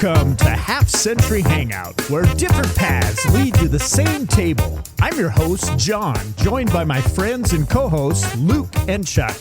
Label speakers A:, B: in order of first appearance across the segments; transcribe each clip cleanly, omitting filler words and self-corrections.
A: Welcome to Half Century Hangout, where different paths lead to the same table. I'm your host, John, joined by my friends and co-hosts, Luke and Chuck.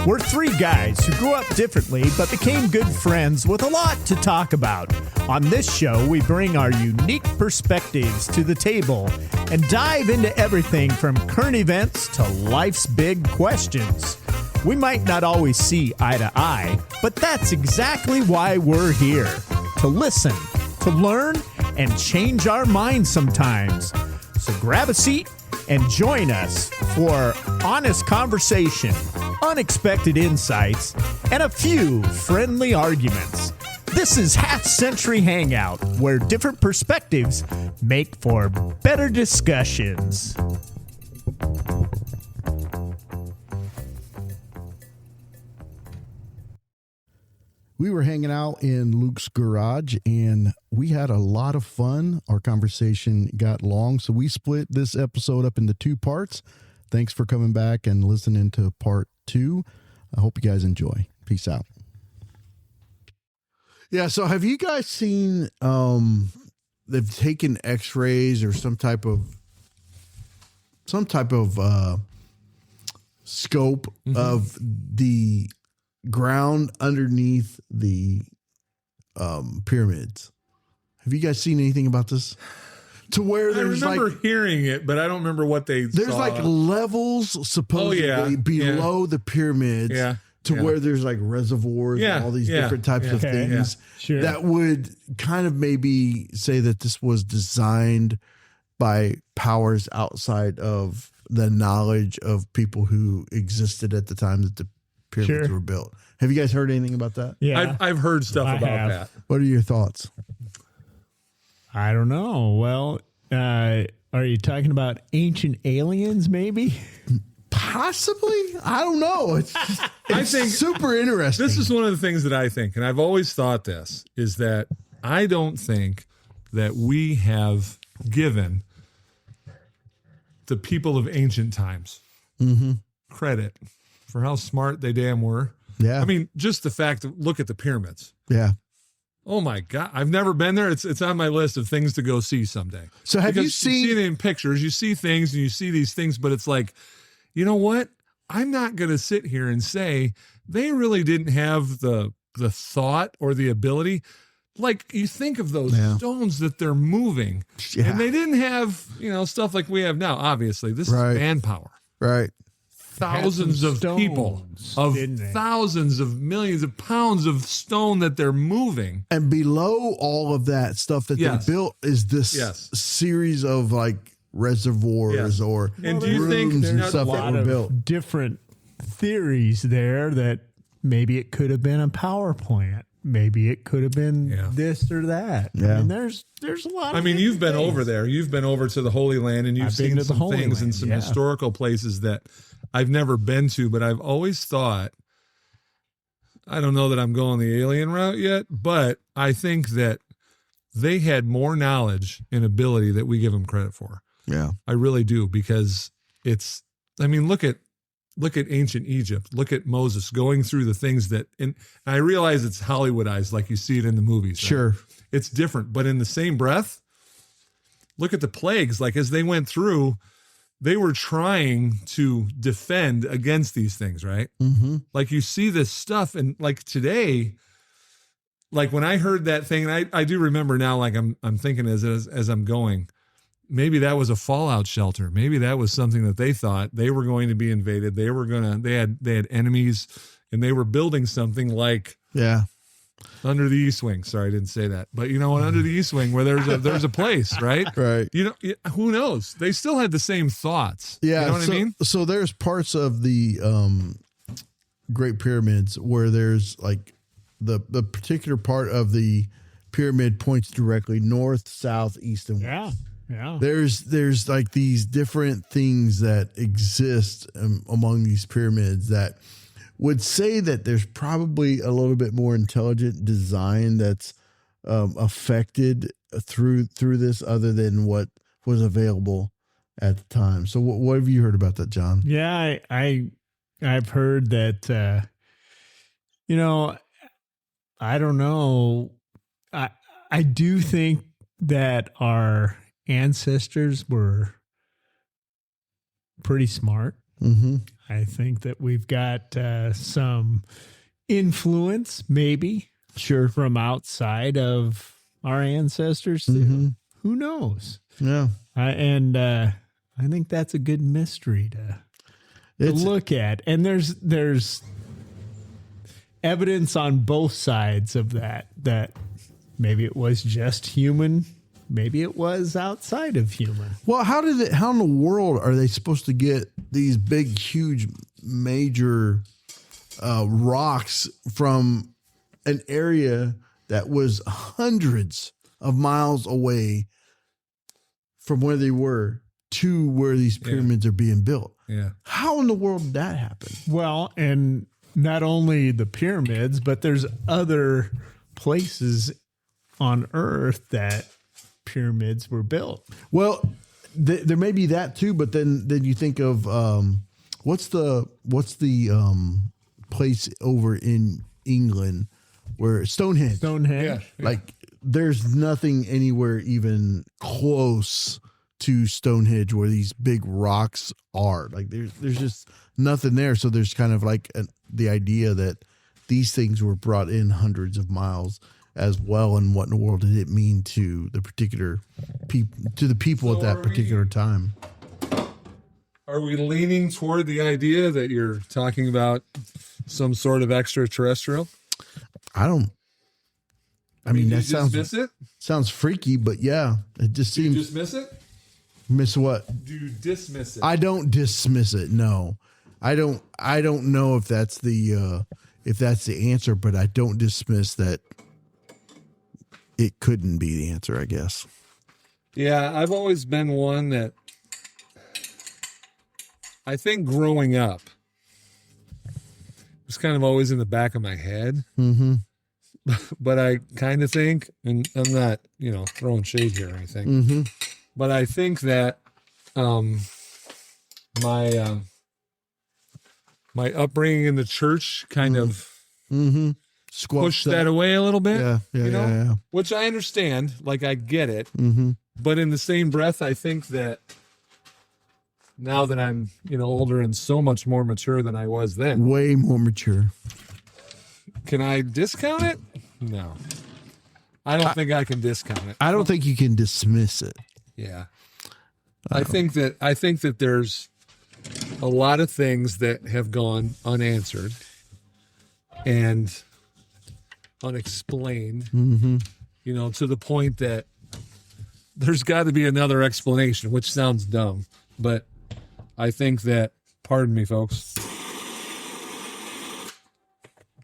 A: We're three guys who grew up differently but became good friends with a lot to talk about. On this show, we bring our unique perspectives to the table and dive into everything from current events to life's big questions. We might not always see eye to eye, but that's exactly why we're here. To listen, to learn, and change our minds sometimes. So grab a seat and join us for honest conversation, unexpected insights, and a few friendly arguments. This is Half Century Hangout, where different perspectives make for better discussions.
B: We were hanging out in Luke's garage and we had a lot of fun. Our conversation got long, so we split this episode up into two parts. Thanks for coming back and listening to part 2. I hope you guys enjoy. Peace out. Yeah, so have you guys seen they've taken x-rays or some type of scope of the ground underneath the pyramids? Have you guys seen anything about this? To where there's
C: I remember hearing it, but I don't remember what there's
B: saw. Like levels supposedly below the pyramids to where there's like reservoirs and all these different types of things that would kind of maybe say that this was designed by powers outside of the knowledge of people who existed at the time that the pyramids were built. Have you guys heard anything about that?
A: Yeah,
C: I've heard stuff about that.
B: What are your thoughts?
A: I don't know. Well, are you talking about ancient aliens, maybe?
B: Possibly. I don't know. It's I think super interesting.
C: This is one of the things that I think, and I've always thought this, is that I don't think that we have given the people of ancient times credit for how smart they damn were.
B: Yeah.
C: I mean, just the fact that look at the pyramids.
B: Yeah.
C: Oh my God. I've never been there. It's on my list of things to go see someday.
B: So have you seen
C: it in pictures? You see things and you see these things, but it's like, you know what? I'm not going to sit here and say they really didn't have the thought or the ability. Like you think of those stones that they're moving and they didn't have, stuff like we have now. Obviously, this is manpower.
B: Right.
C: Thousands of people, of thousands of millions of pounds of stone that they're moving.
B: And below all of that stuff that they built is this series of like reservoirs or
C: and do you think
B: and
C: there's
B: stuff
A: a lot
B: that were
A: of
B: built.
A: Different theories there that maybe it could have been a power plant. Maybe it could have been this or that.
B: Yeah.
A: I mean, there's a lot.
C: I mean, you've been over there. You've been over to the Holy Land, and you've seen some things and some historical places that I've never been to. But I've always thought, I don't know that I'm going the alien route yet, but I think that they had more knowledge and ability that we give them credit for.
B: Yeah,
C: I really do, because it's. I mean, look at ancient Egypt. Look at Moses going through the things that, and I realize it's Hollywoodized like you see it in the movies. Right?
B: Sure.
C: It's different, but in the same breath, look at the plagues. Like as they went through, they were trying to defend against these things, right?
B: Mm-hmm.
C: Like you see this stuff, and like today, like when I heard that thing, and I do remember now, like I'm thinking as I'm going, maybe that was a fallout shelter. Maybe that was something that they thought they were going to be invaded. They had enemies, and they were building something like Under the East Wing. Sorry, I didn't say that, but you know what? Under the East Wing, where there's a place, right?
B: Right.
C: Who knows? They still had the same thoughts.
B: Yeah.
C: You know what I mean?
B: So there's parts of the Great Pyramids where there's like the particular part of the pyramid points directly north, south, east, and west.
A: Yeah.
B: There's like these different things that exist among these pyramids that would say that there's probably a little bit more intelligent design that's affected through this other than what was available at the time. So what have you heard about that, John?
A: Yeah, I've heard that, I don't know. I do think that our ancestors were pretty smart.
B: Mm-hmm.
A: I think that we've got some influence, maybe, from outside of our ancestors.
B: Mm-hmm.
A: Who knows?
B: Yeah.
A: I think that's a good mystery to look at. And there's evidence on both sides of that maybe it was just human, maybe it was outside of human.
B: Well, how in the world are they supposed to get these big, huge, major rocks from an area that was hundreds of miles away from where they were to where these pyramids are being built?
C: Yeah.
B: How in the world did that happen?
A: Well, and not only the pyramids, but there's other places on Earth that pyramids were built.
B: Well, there may be that too, but then you think of what's the place over in England where Stonehenge.
A: Yeah.
B: Like there's nothing anywhere even close to Stonehenge where these big rocks are. Like there's just nothing there. So there's kind of like the idea that these things were brought in hundreds of miles as well. And what in the world did it mean to the particular people at that particular time?
C: Are we leaning toward the idea that you're talking about some sort of extraterrestrial?
B: I mean, that sounds freaky, but yeah, it just seems.
C: Do you dismiss it?
B: Miss what?
C: Do you dismiss it?
B: I don't dismiss it. No, I don't know if that's the answer, but I don't dismiss that. It couldn't be the answer, I guess.
C: Yeah, I've always been one that I think growing up was kind of always in the back of my head.
B: Mm-hmm.
C: But I kind of think, and I'm not, throwing shade here or anything,
B: mm-hmm.
C: but I think that my upbringing in the church kind of pushed that away a little bit.
B: Yeah.
C: Which I understand, like I get it, but in the same breath, I think that now that I'm older and so much more mature than I was then,
B: way more mature.
C: Can I discount it? No. I don't think I can discount it.
B: I don't think you can dismiss it.
C: Yeah. I think that there's a lot of things that have gone unanswered and unexplained, to the point that there's got to be another explanation, which sounds dumb, but I think that, pardon me, folks.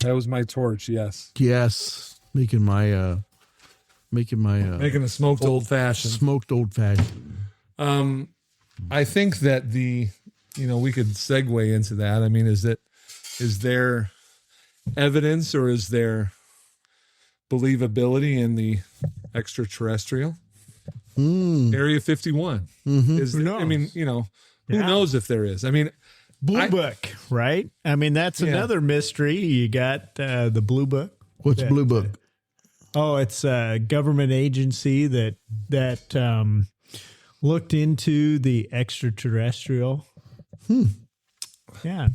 C: That was my torch. Yes. Making a smoked old fashioned. I think that we could segue into that. I mean, is there evidence or is there believability in the extraterrestrial? Area 51.
A: Who knows?
C: I mean, who knows if there is? I mean,
A: Blue Book, right? I mean, that's another mystery. You got the Blue Book.
B: What's Blue Book?
A: Oh, it's a government agency that looked into the extraterrestrial. Yeah.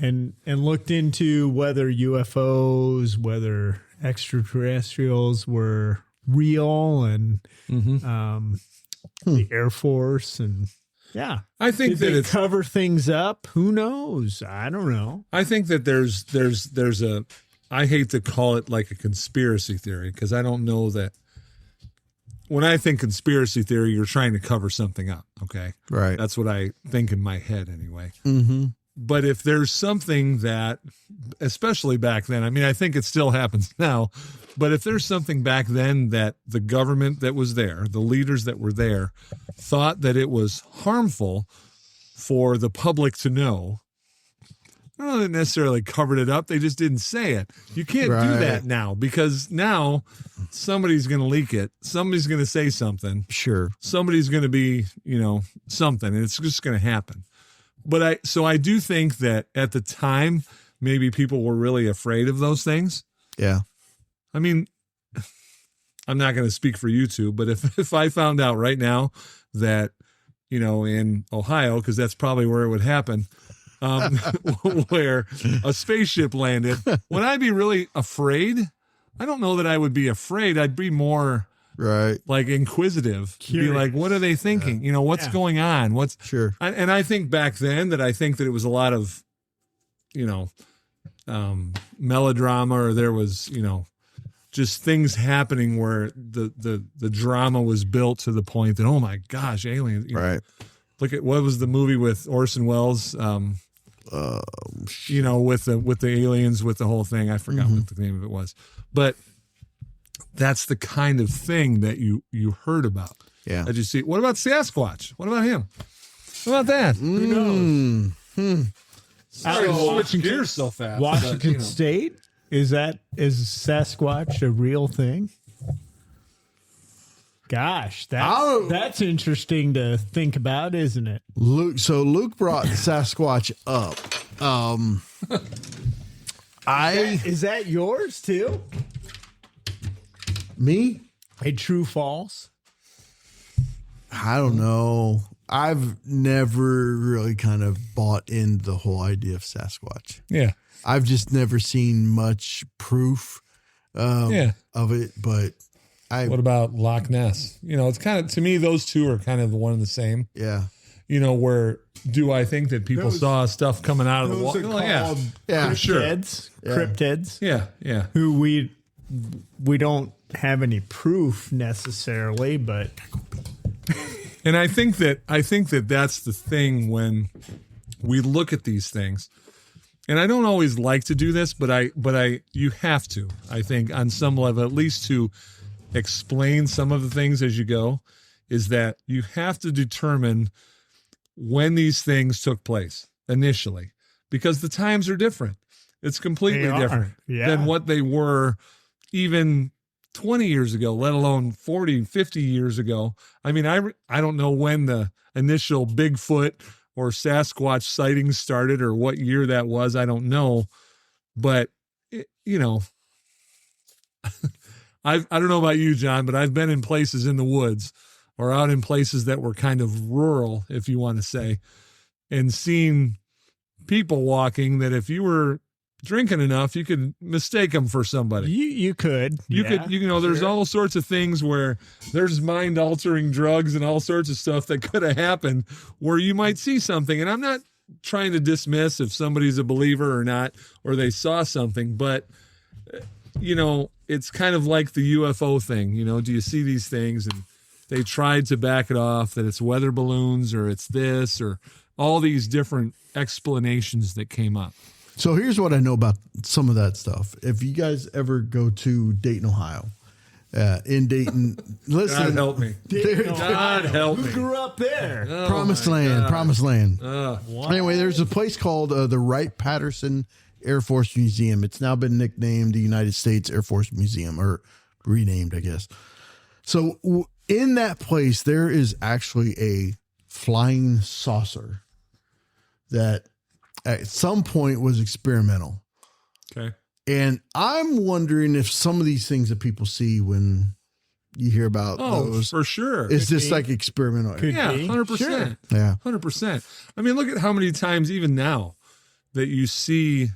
A: And looked into whether UFOs, whether extraterrestrials were real, and the Air Force, and
C: I think
A: did they cover things up? Who knows? I don't know.
C: I think that there's a, I hate to call it like a conspiracy theory, because I don't know that. When I think conspiracy theory, you're trying to cover something up. Okay.
B: Right.
C: That's what I think in my head anyway.
B: Mm-hmm.
C: But if there's something that, especially back then, I mean, I think it still happens now, but if there's something back then that the government that was there, the leaders that were there, thought that it was harmful for the public to know, I don't know that necessarily covered it up. They just didn't say it. You can't do that now, because now somebody's going to leak it. Somebody's going to say something.
B: Sure.
C: Somebody's going to be, something, and it's just going to happen. But I do think that at the time, maybe people were really afraid of those things.
B: Yeah.
C: I mean, I'm not going to speak for you two, but if I found out right now that, in Ohio, because that's probably where it would happen, where a spaceship landed, would I be really afraid? I don't know that I would be afraid. I'd be more like inquisitive. Curious. Be like, what are they thinking? What's going on?
B: Sure.
C: And I think back then that it was a lot of, melodrama, or there was, just things happening where the drama was built to the point that, oh my gosh, aliens. Look at what was the movie with Orson Welles, with the aliens, with the whole thing. I forgot what the name of it was, but that's the kind of thing that you heard about.
B: Yeah.
C: That you see. What about Sasquatch? What about him? What about that? Who knows? Sorry, switching gears so fast.
A: Washington State? Is Sasquatch a real thing? Gosh, that's interesting to think about, isn't it?
B: Luke brought Sasquatch up.
A: Is that yours too?
B: Me?
A: A true false?
B: I don't know. I've never really kind of bought into the whole idea of Sasquatch.
C: Yeah.
B: I've just never seen much proof of it, but
C: what about Loch Ness? It's kind of, to me, those two are kind of one and the same.
B: Yeah.
C: Where do I think that people saw stuff coming out of the water?
B: Yeah, sure.
A: Cryptids.
C: Yeah.
A: Who we don't have any proof necessarily, but.
C: And I think that that's the thing when we look at these things. And I don't always like to do this, but you have to, I think, on some level, at least to explain some of the things as you go, is that you have to determine when these things took place initially, because the times are different. It's completely different than what they were even 20 years ago, let alone 40, 50 years ago. I mean, I don't know when the initial Bigfoot or Sasquatch sightings started or what year that was. I don't know. But, I don't know about you, John, but I've been in places in the woods or out in places that were kind of rural, if you want to say, and seen people walking that if you were drinking enough, you could mistake them for somebody.
A: You could.
C: There's all sorts of things where there's mind-altering drugs and all sorts of stuff that could have happened where you might see something. And I'm not trying to dismiss if somebody's a believer or not, or they saw something, but, it's kind of like the UFO thing. Do you see these things? And they tried to back it off that it's weather balloons or it's this or all these different explanations that came up.
B: So here's what I know about some of that stuff. If you guys ever go to Dayton, Ohio, in Dayton, listen.
C: God help me. God help me.
A: Who grew up there?
B: Oh, Promised Land. Anyway, there's a place called the Wright-Patterson Air Force Museum. It's now been nicknamed the United States Air Force Museum, or renamed, I guess. So in that place, there is actually a flying saucer that at some point was experimental.
C: Okay.
B: And I'm wondering if some of these things that people see when you hear about those,
C: for sure,
B: it's just like experimental.
C: 100%.
B: Sure. Yeah.
C: 100%. I mean, look at how many times even now that you see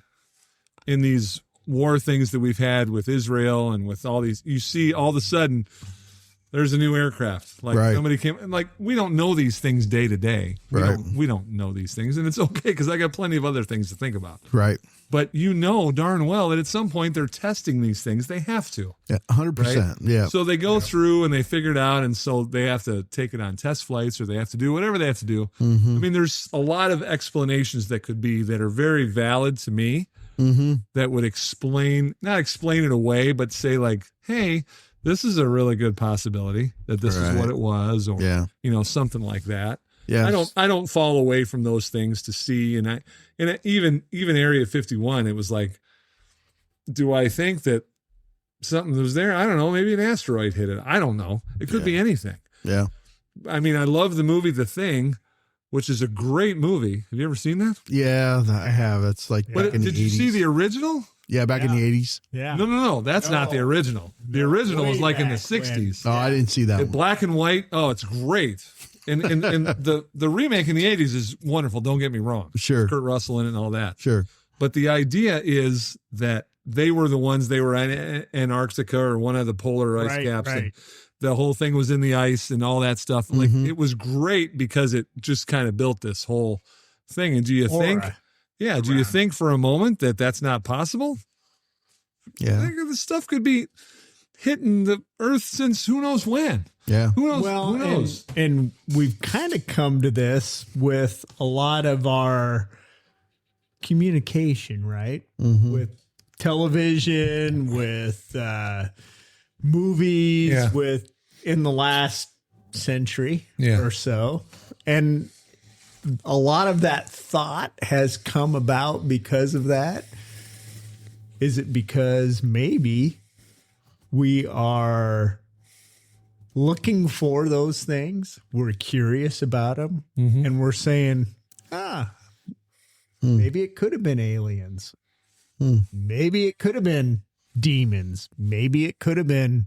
C: in these war things that we've had with Israel and with all these, you see all of a sudden there's a new aircraft. Like somebody came, and like, we don't know these things day to day. We don't know these things, and it's okay because I got plenty of other things to think about.
B: Right.
C: But darn well that at some point they're testing these things. They have to.
B: Yeah, 100%. Right? Yeah.
C: So they go through and they figure it out, and so they have to take it on test flights or they have to do whatever they have to do. Mm-hmm. I mean, there's a lot of explanations that could be that are very valid to me that would not explain it away, but say like, hey, this is a really good possibility that this is what it was, or something like that. Yeah, I don't fall away from those things to see, and even Area 51, it was like, do I think that something was there? I don't know. Maybe an asteroid hit it. I don't know. It could be anything.
B: Yeah.
C: I mean, I love the movie The Thing, which is a great movie. Have you ever seen that?
B: Yeah, I have. It's like back in the 80s.
C: Did you see the original?
B: Yeah, back in the 80s.
A: Yeah.
C: No. That's not the original. The original was like in the 60s.
B: Oh, I didn't see that one.
C: Black and white. Oh, it's great. And the remake in the 80s is wonderful. Don't get me wrong.
B: Sure.
C: Kurt Russell in it and all that.
B: Sure.
C: But the idea is that they were the ones, they were in Antarctica or one of the polar ice caps.
A: Right.
C: And the whole thing was in the ice and all that stuff. Like it was great because it just kind of built this whole thing. And do you think for a moment that that's not possible?
B: Yeah.
C: I think this stuff could be hitting the earth since who knows when.
B: Yeah.
C: Who knows?
A: Well,
C: who knows?
A: And we've kind of come to this with a lot of our communication, right? With television, with movies, with in the last century or so. And a lot of that thought has come about because of that. Is it because maybe we are looking for those things, we're curious about them, and we're saying, maybe it could have been aliens. Maybe it could have been demons. Maybe it could have been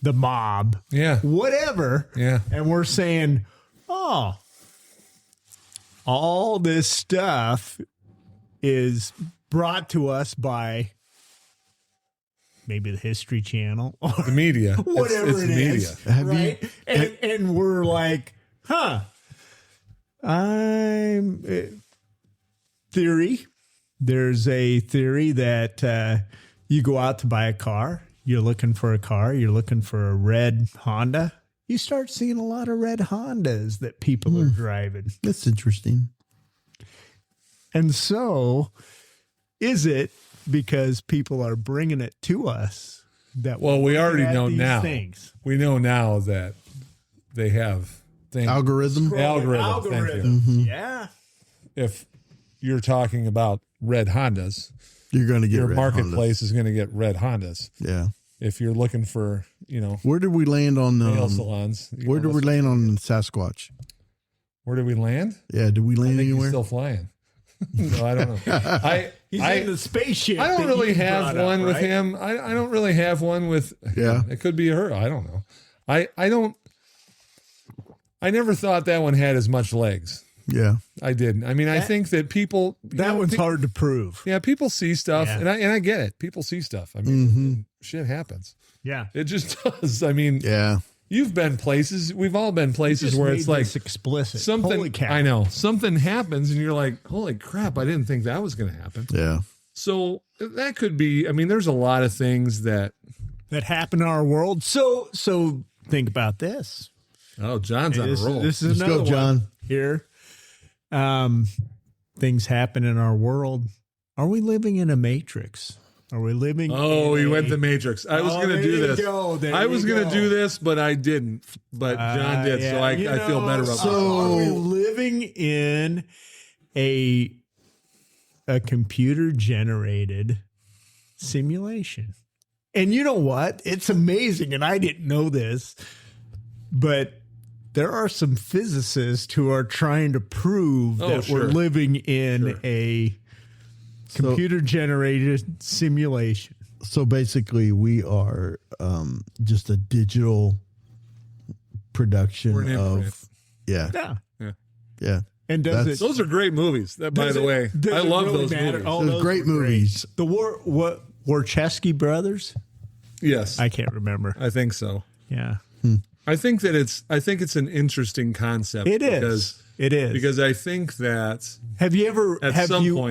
A: the mob.
C: Yeah.
A: Whatever.
C: Yeah.
A: And we're saying, oh, all this stuff is brought to us by maybe the History Channel or
C: the media.
A: Whatever
C: it's
A: it
C: media.
A: is. Right? And we're like, theory. There's a theory that you go out to buy a car. You're looking for a car. You're looking for a red Honda. You start seeing a lot of red Hondas that people are driving.
B: That's interesting.
A: And so, is it because people are bringing it to us that
C: we already know now.
A: Things?
C: We know now that they have things.
B: Algorithm.
C: Thank you.
A: Yeah.
C: If you're talking about red Hondas,
B: you're going to get
C: your
B: red
C: marketplace
B: Hondas.
C: is going to get red Hondas.
B: Yeah.
C: If you're looking for,
B: where did we land on
C: nail salons?
B: Where did we land on Sasquatch?
C: Where did we land?
B: Yeah, did we land anywhere?
C: He's still flying. No, I don't know.
A: He's in the spaceship.
C: I don't really have one with him. I don't really have one with.
B: Yeah,
C: it could be her. I don't know. I never thought that one had as much legs.
B: Yeah,
C: I didn't. I mean, I think that people
A: one's hard to prove.
C: Yeah, people see stuff, and I get it. People see stuff. I mean, shit happens.
A: Yeah,
C: it just does. I mean, you've been places. We've all been places where it's like
A: explicit.
C: Something.
A: Holy cow.
C: I know something happens, and you're like, "Holy crap! I didn't think that was going to happen."
B: Yeah.
C: So that could be. I mean, there's a lot of things that
A: happen in our world. So think about this.
C: Oh, John's on a roll.
A: This is another John here. Things happen in our world. Are we living in a matrix? Are we living?
C: Oh, he went the Matrix. I was going to do this. I was going to do this, but I didn't. But John did, so I feel better about
A: myself. Are we living in a computer generated simulation? And you know what? It's amazing, and I didn't know this, but there are some physicists who are trying to prove that we're living in a computer-generated simulation.
B: So basically, we are just a digital production of
A: yeah.
B: And
C: those are great movies. By the way, I love
A: really
C: those movies.
B: Oh, those great movies.
A: The Wachowski brothers.
C: Yes,
A: I can't remember.
C: I think so.
A: Yeah.
C: I think it's an interesting concept.
A: It is
C: because I think that
A: have you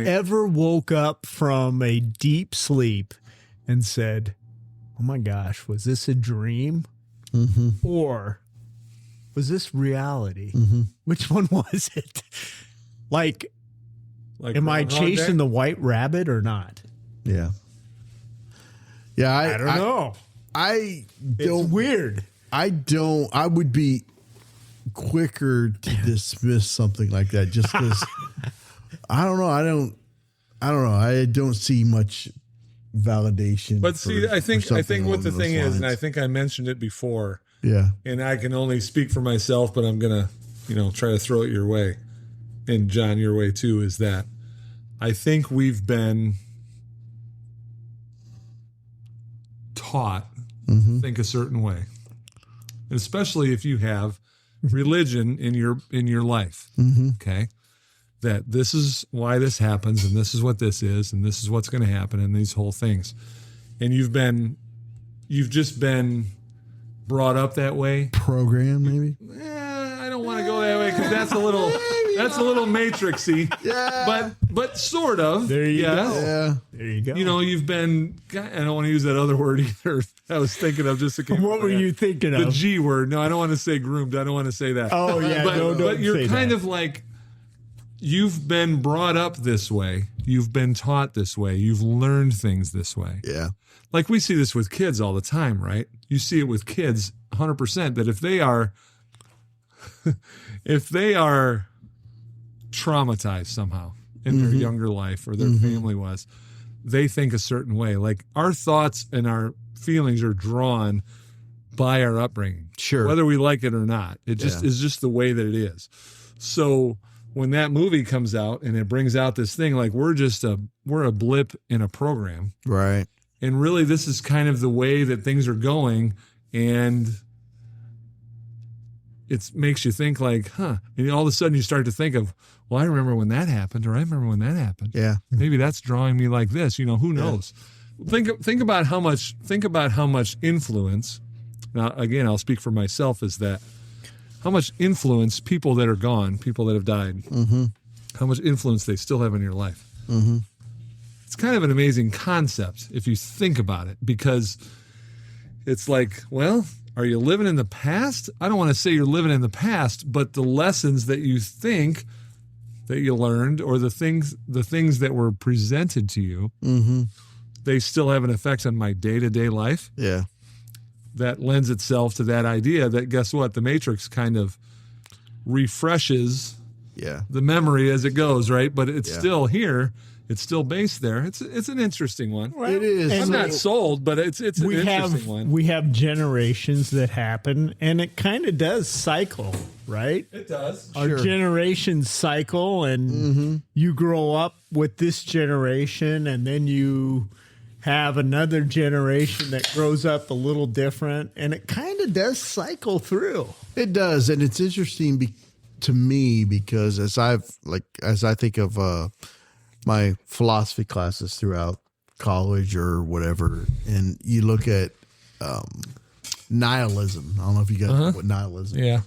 A: ever woke up from a deep sleep and said, "Oh my gosh, was this a dream, or was this reality? Which one was it? Like am I chasing the white rabbit or not?"
B: Yeah.
A: I don't know.
B: It's
A: weird.
B: I would be quicker to dismiss something like that just because I don't know. I don't see much validation.
C: But I think what the thing is, and I think I mentioned it before.
B: Yeah.
C: And I can only speak for myself, but I'm going to, try to throw it your way. and John, your way too, is that I think we've been taught to think a certain way, and especially if you have religion in your life. Okay, that this is why this happens, and this is what this is, and this is what's going to happen, and these whole things, and you've just been brought up that way.
B: Program, maybe.
C: I don't want to go that way because that's a little matrixy.
B: Yeah.
C: But sort of.
A: There you go.
B: Yeah.
A: There you go.
C: You know, you've been. I don't want to use that other word either. I was thinking of just a.
A: What were you thinking of?
C: The G word. No, I don't want to say groomed. I don't want to say that.
A: Oh yeah.
C: But you're kind of like. You've been brought up this way. You've been taught this way. You've learned things this way.
B: Yeah.
C: Like we see this with kids all the time, right? You see it with kids 100% that if they are traumatized somehow in their younger life or their family was, they think a certain way. Like our thoughts and our feelings are drawn by our upbringing.
B: Sure.
C: Whether we like it or not. It just is just the way that it is. So when that movie comes out and it brings out this thing, like we're a blip in a program.
B: Right.
C: And really this is kind of the way that things are going, and it makes you think like, and all of a sudden you start to think of, well, I remember when that happened, or I remember when that happened.
B: Yeah.
C: Maybe that's drawing me like this, who knows? Yeah. Think about how much influence. Now, again, I'll speak for myself, is that how much influence people that are gone, people that have died, how much influence they still have in your life. It's kind of an amazing concept if you think about it, because it's like, well, are you living in the past? I don't want to say you're living in the past, but the lessons that you think that you learned, or the things that were presented to you, they still have an effect on my day-to-day life.
B: Yeah.
C: That lends itself to that idea that, guess what? The Matrix kind of refreshes the memory as it goes, right? But it's still here. It's still based there. It's an interesting one.
B: Well, it is.
C: I'm not sold, but it's an interesting one.
A: We have generations that happen, and it kind of does cycle, right?
C: It does.
A: Our generations cycle, and you grow up with this generation, and then you have another generation that grows up a little different, and it kind of does cycle through.
B: It does, and it's interesting to me because as I think of my philosophy classes throughout college or whatever, and you look at nihilism. I don't know if you guys know what nihilism is.
C: Yeah.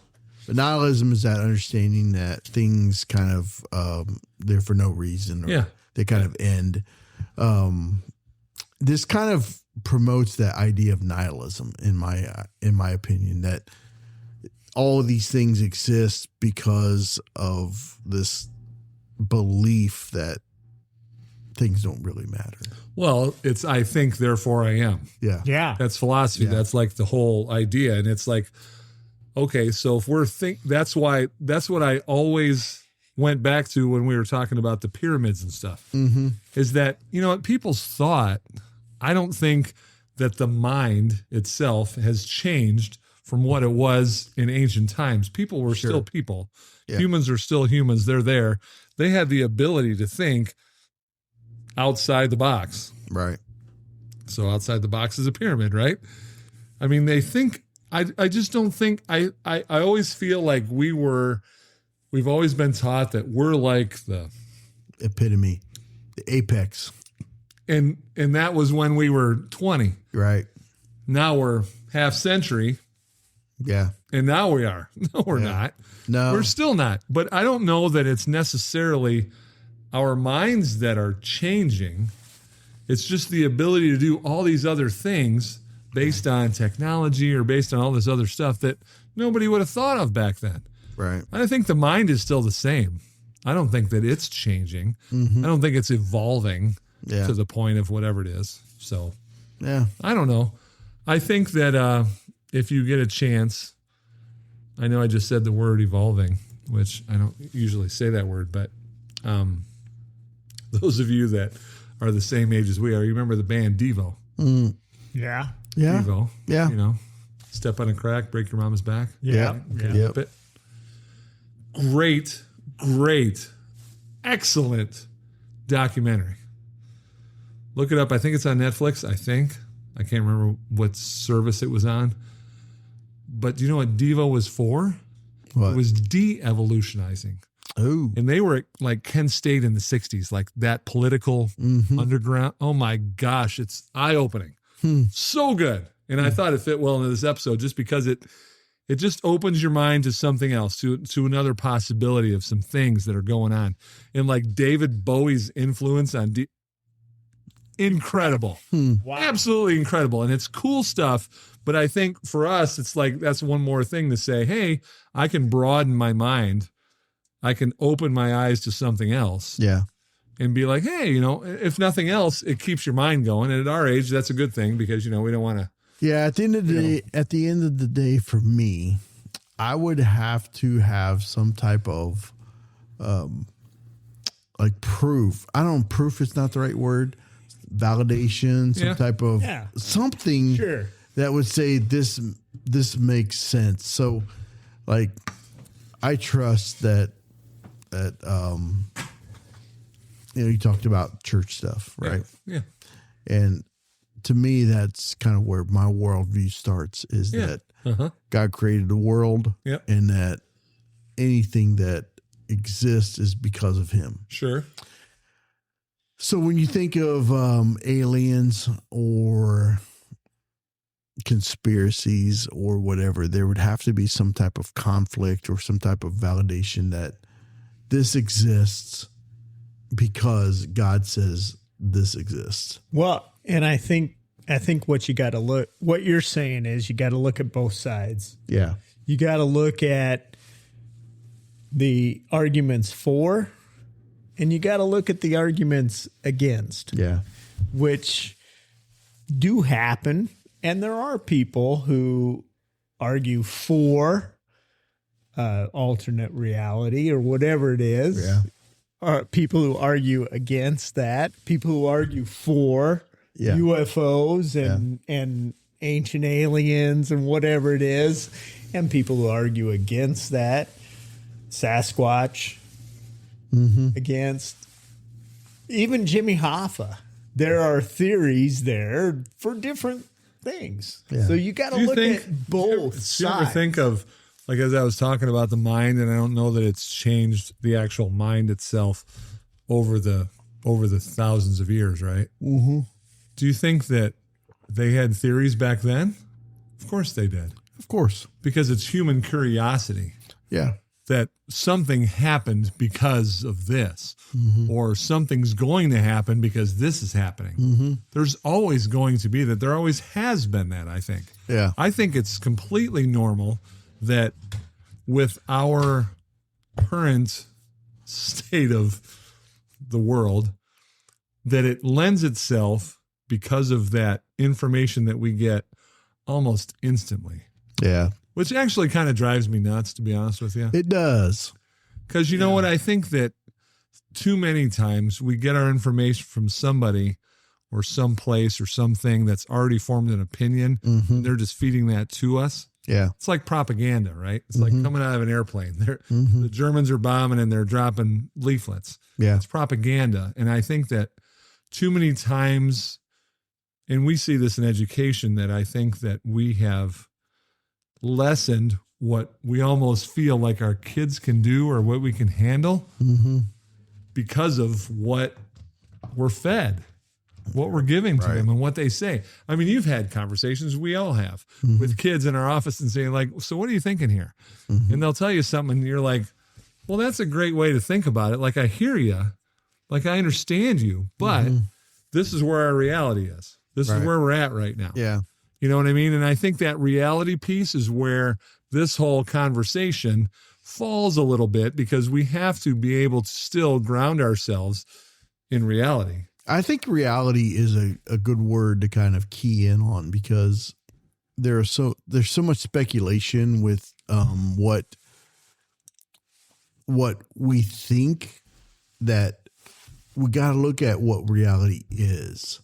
B: But nihilism is that understanding that things kind of they're for no reason, or they kind of end. This kind of promotes that idea of nihilism in my opinion, that all of these things exist because of this belief that things don't really matter.
C: Well, it's I think, therefore I am.
B: Yeah.
A: Yeah.
C: That's philosophy. Yeah. That's like the whole idea. And it's like, okay, so if that's what I always went back to when we were talking about the pyramids and stuff, is that, people's thought, I don't think that the mind itself has changed from what it was in ancient times. People were still people. Yeah. Humans are still humans. They're there. They had the ability to think outside the box.
B: Right.
C: So outside the box is a pyramid, right? I mean, they think, I just don't think, I always feel like we've always been taught that we're like the
B: epitome, the apex.
C: And that was when we were 20.
B: Right.
C: Now we're half century.
B: Yeah.
C: And now we are. No, we're not.
B: No.
C: We're still not. But I don't know that it's necessarily our minds that are changing. It's just the ability to do all these other things based on technology or based on all this other stuff that nobody would have thought of back then.
B: Right.
C: I think the mind is still the same. I don't think that it's changing. I don't think it's evolving to the point of whatever it is. So, I don't know. I think that if you get a chance, I know I just said the word evolving, which I don't usually say that word, but those of you that are the same age as we are, you remember the band Devo?
A: Yeah.
B: Yeah.
C: Devo.
B: Yeah.
C: Step on a crack, break your mama's back.
A: Yeah.
C: Great great, excellent documentary. Look it up. I think it's on Netflix. I can't remember what service it was on. But do you know what Devo was for?
B: What?
C: It was de-evolutionizing.
B: Oh.
C: And they were like Kent State in the 60s, like that political underground. Oh my gosh, it's eye-opening. So good. And I thought it fit well into this episode just because it just opens your mind to something else, to another possibility of some things that are going on. And like David Bowie's influence on incredible.
A: Wow.
C: Absolutely incredible. And it's cool stuff. But I think for us, it's like that's one more thing to say, hey, I can broaden my mind. I can open my eyes to something else.
B: Yeah.
C: And be like, hey, if nothing else, it keeps your mind going. And at our age, that's a good thing because, we don't want to.
B: Yeah. At the end of the day, for me, I would have to have some type of, like proof. Proof is not the right word. Validation, some type of something that would say this makes sense. So like, I trust that you talked about church stuff, right?
C: Yeah.
B: And to me, that's kind of where my worldview starts is that God created the world and that anything that exists is because of him.
C: Sure.
B: So when you think of aliens or conspiracies or whatever, there would have to be some type of conflict or some type of validation that this exists because God says this exists.
A: Well, and I think what you're saying is you got to look at both sides.
B: Yeah.
A: You got to look at the arguments for, and you got to look at the arguments against.
B: Yeah.
A: Which do happen. And there are people who argue for alternate reality or whatever it is.
B: Yeah.
A: People who argue against that. People who argue for UFOs and ancient aliens and whatever it is. And people who argue against that. Sasquatch. Against. Even Jimmy Hoffa. There are theories there for different things. Yeah. So you got to look at both sides.
C: Do you ever think of, like as I was talking about the mind, and I don't know that it's changed the actual mind itself over the thousands of years, right?
B: Mm-hmm.
C: Do you think that they had theories back then? Of course they did.
B: Of course.
C: Because it's human curiosity.
B: Yeah.
C: That something happened because of this, or something's going to happen because this is happening. There's always going to be that. There always has been that, I think.
B: Yeah.
C: I think it's completely normal that with our current state of the world, that it lends itself because of that information that we get almost instantly.
B: Yeah.
C: Which actually kind of drives me nuts, to be honest with you.
B: It does.
C: Because you know what? I think that too many times we get our information from somebody or some place or something that's already formed an opinion. And they're just feeding that to us.
B: Yeah.
C: It's like propaganda, right? It's like coming out of an airplane. The Germans are bombing and they're dropping leaflets.
B: Yeah.
C: It's propaganda. And I think that too many times, and we see this in education, that I think that we have lessened what we almost feel like our kids can do or what we can handle because of what we're fed, what we're giving to them and what they say. I mean, you've had conversations, we all have, with kids in our office and saying like, so what are you thinking here? And they'll tell you something and you're like, well, that's a great way to think about it. Like, I hear you, like I understand you, but this is where our reality is. This is where we're at right now.
B: Yeah.
C: You know what I mean? And I think that reality piece is where this whole conversation falls a little bit, because we have to be able to still ground ourselves in reality.
B: I think reality is a good word to kind of key in on, because there's so much speculation with what we think, that we got to look at what reality is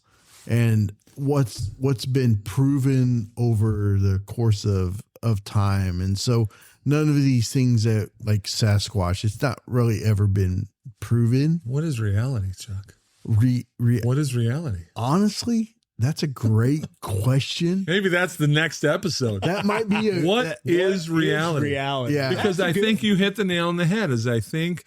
B: and what's been proven over the course of time. And so none of these things that like Sasquatch, it's not really ever been proven.
C: What is reality, Chuck? What is reality?
B: Honestly, that's a great question.
C: Maybe that's the next episode.
B: That might be
C: what is reality?
B: Yeah.
C: Because I think you hit the nail on the head, is I think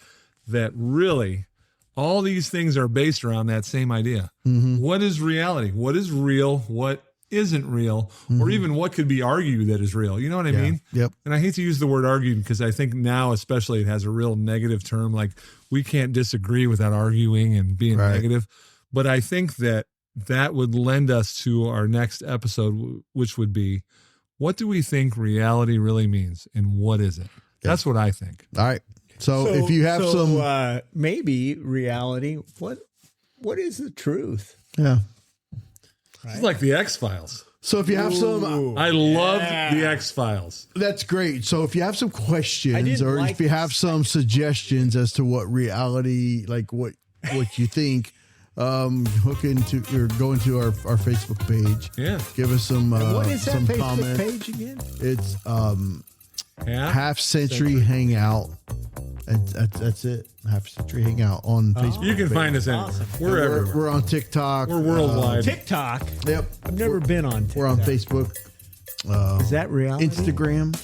C: that really all these things are based around that same idea.
B: Mm-hmm.
C: What is reality? What is real? What isn't real? Or even what could be argued that is real? You know what I mean?
B: Yep.
C: And I hate to use the word argued because I think now especially it has a real negative term. Like we can't disagree without arguing and being negative. But I think that would lend us to our next episode, which would be, what do we think reality really means and what is it? That's what I think.
B: All right. So if you have some,
A: maybe reality, what is the truth?
B: Yeah.
C: Right? It's like the X-Files.
B: So if you have some,
C: I love the X-Files.
B: That's great. So if you have some questions or if you have some suggestions as to what reality, like what you think, hook into or go into our Facebook page.
C: Yeah.
B: Give us some
A: what is that
B: some
A: Facebook
B: comments.
A: page again?
B: It's Half Century Hangout. That's it. Half Century Hangout on Facebook.
C: You can find us anywhere.
A: Awesome.
C: We're everywhere.
B: We're on TikTok.
C: We're worldwide.
A: TikTok.
B: Yep.
A: I've never been on TikTok.
B: We're on Facebook.
A: Is that reality?
B: Instagram.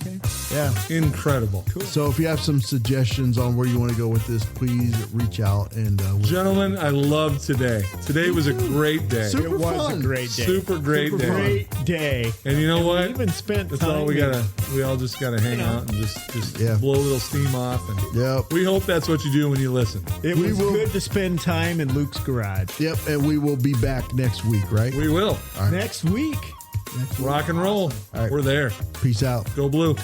A: Okay.
B: Yeah.
C: Incredible.
A: Cool.
B: So if you have some suggestions on where you want to go with this, please reach out. And
C: gentlemen, I loved today. Today was a great day.
B: Super
A: It was
B: fun.
A: a great day.
C: Super great day.
A: Great day.
C: And you know what?
A: We even spent
C: That's
A: time.
C: all we all just gotta hang out and just blow a little steam off. And
B: Yep.
C: we hope that's what you do when you listen.
A: It was good to spend time in Luke's garage.
B: Yep. And we will be back next week, right?
C: We will.
A: Next week.
C: Rock and roll.
B: All right.
C: We're there.
B: Peace out.
C: Go Blue.